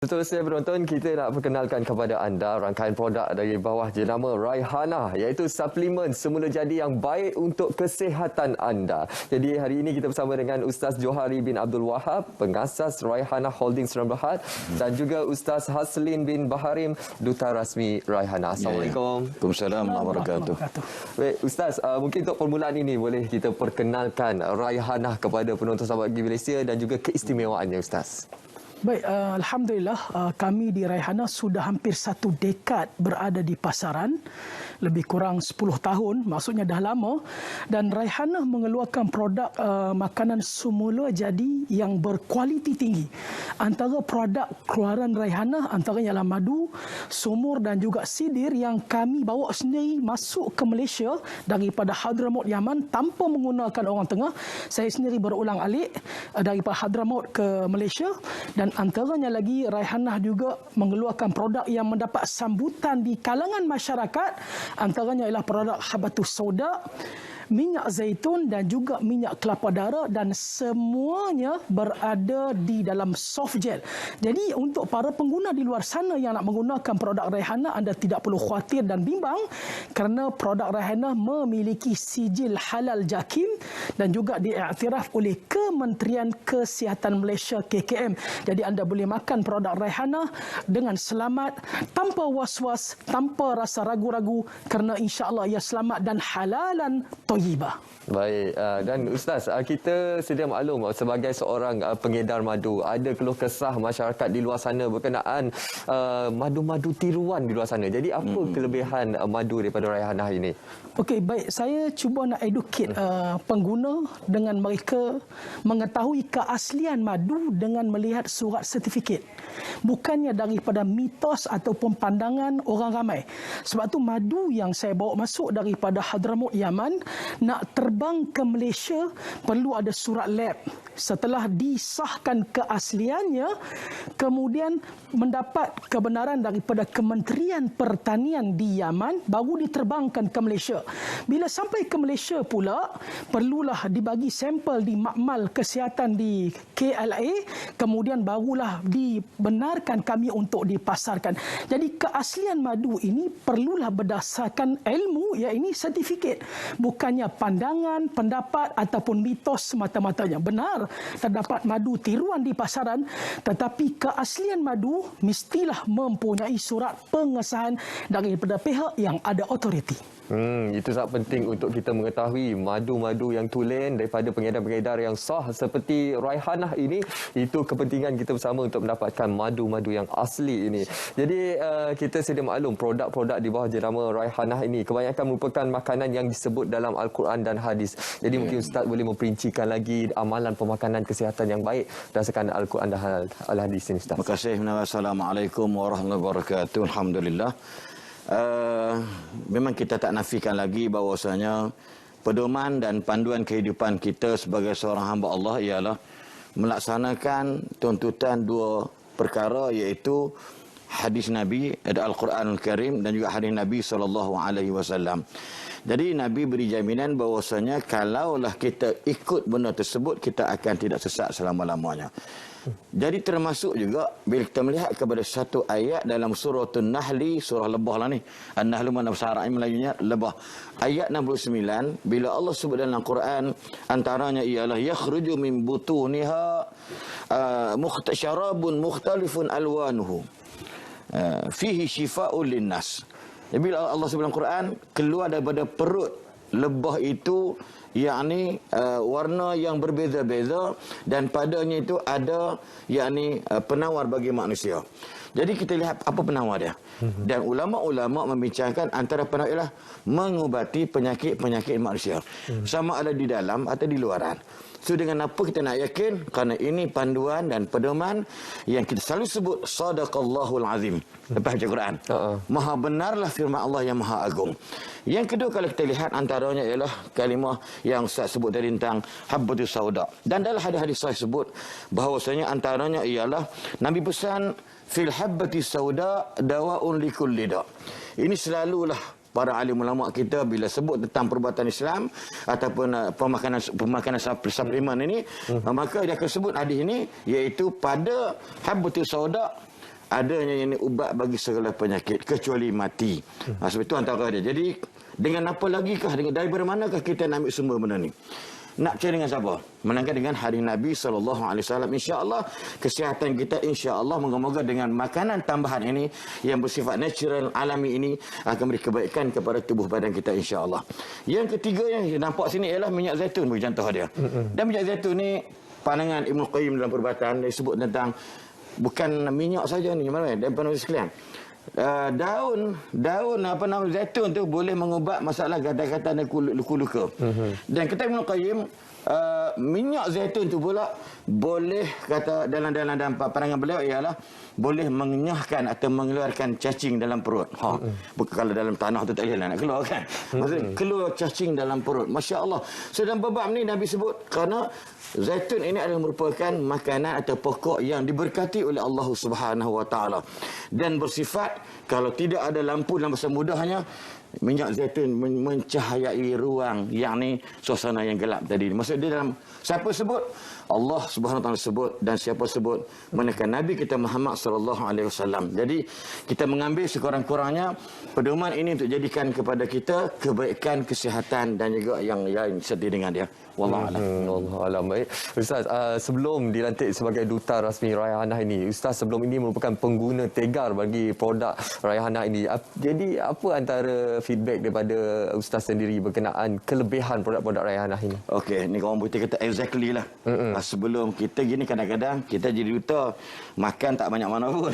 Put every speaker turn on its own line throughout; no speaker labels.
Seterusnya penonton, kita nak perkenalkan kepada anda rangkaian produk dari bawah jenama Raihana, iaitu suplemen semula jadi yang baik untuk kesihatan anda. Jadi hari ini kita bersama dengan Ustaz Johari bin Abdul Wahab, pengasas Raihana Holdings Sdn Bhd, dan juga Ustaz Haslin bin Baharim, Duta Rasmi Raihana. Assalamualaikum.
Waalaikumsalam warahmatullahi wabarakatuh.
Baik, Ustaz, mungkin untuk permulaan ini boleh kita perkenalkan Raihana kepada penonton sahabat Malaysia dan juga keistimewaannya, Ustaz.
Baik, Alhamdulillah kami di Raihana sudah hampir 1 dekad berada di pasaran, lebih kurang 10 tahun, maksudnya dah lama, dan Raihana mengeluarkan produk makanan semula jadi yang berkualiti tinggi. Antara produk keluaran Raihana antaranya adalah madu, sumur dan juga sidir yang kami bawa sendiri masuk ke Malaysia daripada Hadramaut, Yaman tanpa menggunakan orang tengah. Saya sendiri berulang-alik daripada Hadramaut ke Malaysia, dan antaranya lagi Raihana juga mengeluarkan produk yang mendapat sambutan di kalangan masyarakat. Antaranya ialah produk habatus sauda, minyak zaitun dan juga minyak kelapa darah, dan semuanya berada di dalam soft gel. Jadi untuk para pengguna di luar sana yang nak menggunakan produk Raihana, anda tidak perlu khawatir dan bimbang kerana produk Raihana memiliki sijil halal JAKIM dan juga diiktiraf oleh Kementerian Kesihatan Malaysia KKM. Jadi anda boleh makan produk Raihana dengan selamat, tanpa was-was, tanpa rasa ragu-ragu, kerana insya-Allah ia selamat dan halalan thayyibah.
Baik, dan Ustaz, kita sedia maklum sebagai seorang pengedar madu, ada keluh kesah masyarakat di luar sana berkenaan madu-madu tiruan di luar sana. Jadi apa kelebihan madu daripada Raihana ini?
Okey, baik. Saya cuba nak educate pengguna dengan mereka mengetahui keaslian madu dengan melihat surat sertifikat. Bukannya daripada mitos ataupun pandangan orang ramai. Sebab tu madu yang saya bawa masuk daripada Hadramaut, Yaman, nak terbang ke Malaysia perlu ada surat lab. Setelah disahkan keasliannya, kemudian mendapat kebenaran daripada Kementerian Pertanian di Yaman, baru diterbangkan ke Malaysia. Bila sampai ke Malaysia pula, perlulah dibagi sampel di makmal kesihatan di KLA, kemudian barulah dibenarkan kami untuk dipasarkan. Jadi keaslian madu ini perlulah berdasarkan ilmu, iaitu sertifikat. Bukannya pandangan, pendapat ataupun mitos semata-matanya. Benar, terdapat madu tiruan di pasaran, tetapi keaslian madu mestilah mempunyai surat pengesahan daripada pihak yang ada otoriti.
Itu sangat penting untuk kita mengetahui madu-madu yang tulen daripada pengedar-pengedar yang sah seperti Raihana ini. Itu kepentingan kita bersama untuk mendapatkan madu-madu yang asli ini. Jadi kita sedia maklum produk-produk di bawah jenama Raihana ini kebanyakan merupakan makanan yang disebut dalam Al-Quran dan hadis. Jadi mungkin Ustaz boleh memperincikan lagi amalan pemakanan kesihatan yang baik berdasarkan Al-Quran dan Al-Hadis ini, Ustaz.
Terima kasih. Assalamualaikum warahmatullahi wabarakatuh. Alhamdulillah. Memang kita tak nafikan lagi bahawasanya pedoman dan panduan kehidupan kita sebagai seorang hamba Allah ialah melaksanakan tuntutan 2 perkara, iaitu hadis Nabi, ada Al-Quranul Karim dan juga hadis Nabi SAW. Jadi Nabi beri jaminan bahawasanya kalaulah kita ikut benda tersebut, kita akan tidak sesat selama-lamanya. Jadi termasuk juga bila kita melihat kepada satu ayat dalam surah An-Nahl, surah lebah lah ni. An-Nahl mana bahasa Arab Melayunya lebah. Ayat 69, bila Allah sebut dalam Quran, antaranya ialah yakhruju min butuniha syarabun mukhtalifun alwanuhu fihi shifaa'un linnas. Jadi bila Allah sebut dalam Quran, keluar daripada perut lebah itu yakni warna yang berbeza-beza, dan padanya itu ada yakni penawar bagi manusia. Jadi kita lihat apa penawar dia. Dan ulama-ulama membincangkan antara penawar ialah mengubati penyakit-penyakit manusia. Sama ada di dalam atau di luaran. So dengan apa kita nak yakin? Kerana ini panduan dan pedoman yang kita selalu sebut sadaqallahul azim. Lepas baca Quran. Maha benarlah firman Allah yang maha agung. Yang kedua, kalau kita lihat antaranya ialah kalimah yang saya sebut tadi tentang habbatus sauda. Dan dalam hadis-hadis saya sebut bahawasanya antaranya ialah Nabi pesan fil habbatis sauda dawaun likulli da. Ini selalulah para alim ulama kita bila sebut tentang perbuatan Islam ataupun pemakanan suplemen ini, maka dia akan sebut hadis ini, iaitu pada habbatus sauda adanya ini ubat bagi segala penyakit kecuali mati. Sebab itu antara dia. Jadi dengan apa lagi kah, daripada manakah kita nak ambil sumber benda ni? Nak percaya dengan siapa? Melainkan dengan hadis Nabi SAW. InsyaAllah kesihatan kita insyaAllah moga-moga dengan makanan tambahan ini yang bersifat natural, alami ini akan beri kebaikan kepada tubuh badan kita insyaAllah. Yang ketiga yang nampak sini ialah minyak zaitun bagi contoh dia. Dan minyak zaitun ni pandangan Ibn Qayyim dalam perubatan dia sebut tentang bukan minyak saja ni, mana dan penulis sekalian. Daun apa nama zaitun tu boleh mengubat masalah gatal-gatal dan luka-luka. Dan kata Ibn Qayyim, minyak zaitun tu pula boleh kata dalam pandangan beliau ialah boleh mengenyahkan atau mengeluarkan cacing dalam perut. Bukan kalau dalam tanah tu tak boleh nak keluar kan. Maksudnya keluar cacing dalam perut. Masya-Allah. So dalam bab ni Nabi sebut kerana zaitun ini adalah merupakan makanan atau pokok yang diberkati oleh Allah Subhanahu Wa Taala dan bersifat kalau tidak ada lampu dalam bahasa mudahnya minyak zaitun mencahayai ruang yang ni suasana yang gelap tadi. Maksud dia dalam siapa sebut Allah Subhanahu Wa Taala sebut dan siapa sebut menekan Nabi kita Muhammad sallallahu alaihi wasallam. Jadi kita mengambil sekurang-kurangnya pedoman ini untuk jadikan kepada kita kebaikan, kesihatan dan juga yang lain serta dengan dia. Wallahu a'lam.
Wallahualam. Baik. Ustaz, sebelum dilantik sebagai duta rasmi Raihanah ini, Ustaz sebelum ini merupakan pengguna tegar bagi produk Raihanah ini. Jadi apa antara feedback daripada Ustaz sendiri berkenaan kelebihan produk-produk Raihanah ini?
Okey, ni kawan putih kata exactly lah. Sebelum kita gini kadang-kadang kita jadi duta makan tak banyak mana pun.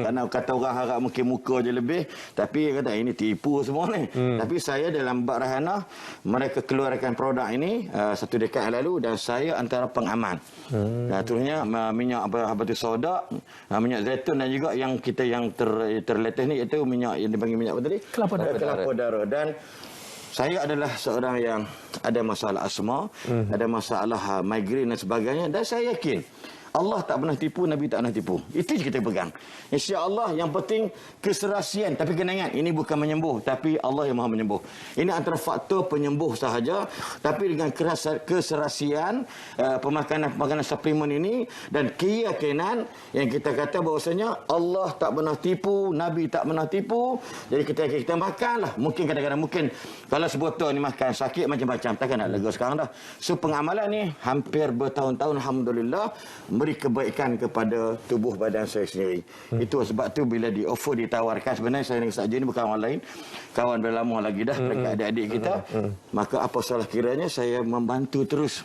Karena kata orang harap mungkin muka je lebih, tapi kata ini tipu semua ni. Tapi saya dalam bab Raihanah mereka keluarkan produk ini satu dekad yang lalu dan saya antara pengaman. Terusnya minyak apa tu soda, minyak zaitun dan juga yang kita yang terlatest ni iaitu minyak yang dipanggil minyak apa tadi?
Kelapa darah.
Kelapa darah. Dan saya adalah seorang yang ada masalah asma, ada masalah migraine dan sebagainya dan saya yakin Allah tak pernah tipu, Nabi tak pernah tipu. Itu je kita pegang. InsyaAllah yang penting keserasian. Tapi kena ingat, ini bukan menyembuh. Tapi Allah yang maha menyembuh. Ini antara faktor penyembuh sahaja. Tapi dengan keserasian, pemakanan suplemen ini dan keyakinan yang kita kata bahawasanya Allah tak pernah tipu, Nabi tak pernah tipu. Jadi kita makanlah. Mungkin kadang-kadang mungkin kalau sebotol ni makan sakit macam-macam. Takkan nak lega sekarang dah. So pengamalan ni hampir bertahun-tahun Alhamdulillah beri kebaikan kepada tubuh badan saya sendiri. Itu sebab tu bila di offer ditawarkan sebenarnya saya dengan saja ni bukan orang lain, kawan dah lama lagi dah mereka adik-adik kita. Maka apa salah kiranya saya membantu terus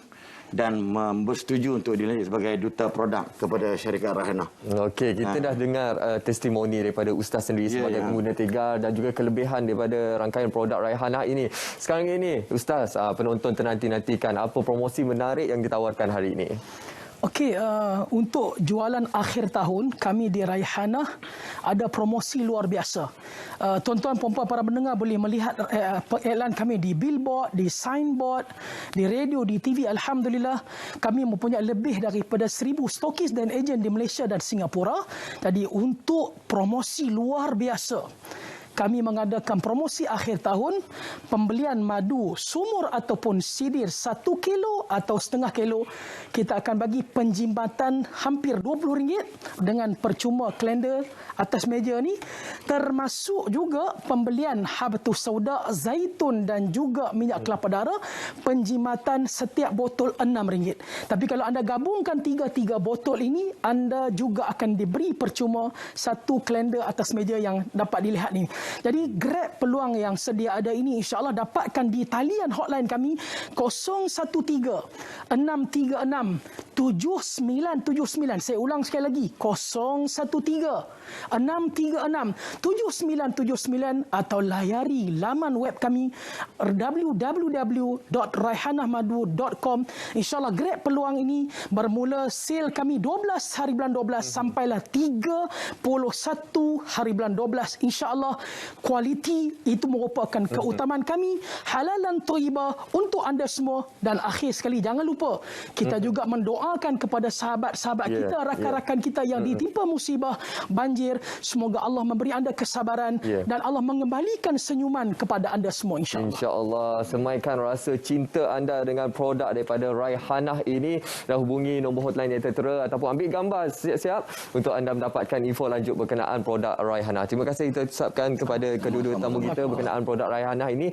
dan bersetuju untuk dilantik sebagai duta produk kepada syarikat Raihanah.
Okey, kita dah dengar testimoni daripada Ustaz sendiri sebagai pengguna tegar dan juga kelebihan daripada rangkaian produk Raihanah ini. Sekarang ini Ustaz, penonton ternanti-nantikan apa promosi menarik yang ditawarkan hari ini?
Okey, untuk jualan akhir tahun kami di Raihanah ada promosi luar biasa. Tuan-tuan puan-puan para pendengar boleh melihat iklan kami di billboard, di signboard, di radio, di TV. Alhamdulillah kami mempunyai lebih daripada 1,000 stokis dan ejen di Malaysia dan Singapura. Jadi untuk promosi luar biasa, kami mengadakan promosi akhir tahun pembelian madu sumur ataupun sidir 1 kilo atau setengah kilo. Kita akan bagi penjimbatan hampir RM20 dengan percuma kalender atas meja ni. Termasuk juga pembelian habatus sauda, zaitun dan juga minyak kelapa darah. Penjimbatan setiap botol RM6. Tapi kalau anda gabungkan tiga botol ini, anda juga akan diberi percuma satu kalender atas meja yang dapat dilihat ni. Jadi grab peluang yang sedia ada ini insya-Allah dapatkan di talian hotline kami 013 636 7979. Saya ulang sekali lagi 013 636 7979 atau layari laman web kami www.raihanahmadu.com. InsyaAllah grab peluang ini bermula sale kami 12 hari bulan 12 sampailah 31 hari bulan 12. InsyaAllah kualiti itu merupakan keutamaan kami, halalan thayyibah untuk anda semua. Dan akhir sekali, jangan lupa kita juga mendoakan kepada sahabat-sahabat kita, rakan-rakan kita yang ditimpa musibah banjir. Semoga Allah memberi anda kesabaran dan Allah mengembalikan senyuman kepada anda semua, insya-Allah.
InsyaAllah, semaikan rasa cinta anda dengan produk daripada Raihanah ini. Dah hubungi nombor hotline yang tertera ataupun ambil gambar siap-siap untuk anda mendapatkan info lanjut berkenaan produk Raihanah. Terima kasih kita ucapkan kepada kedua-dua tamu kita berkenaan produk Raihanah ini.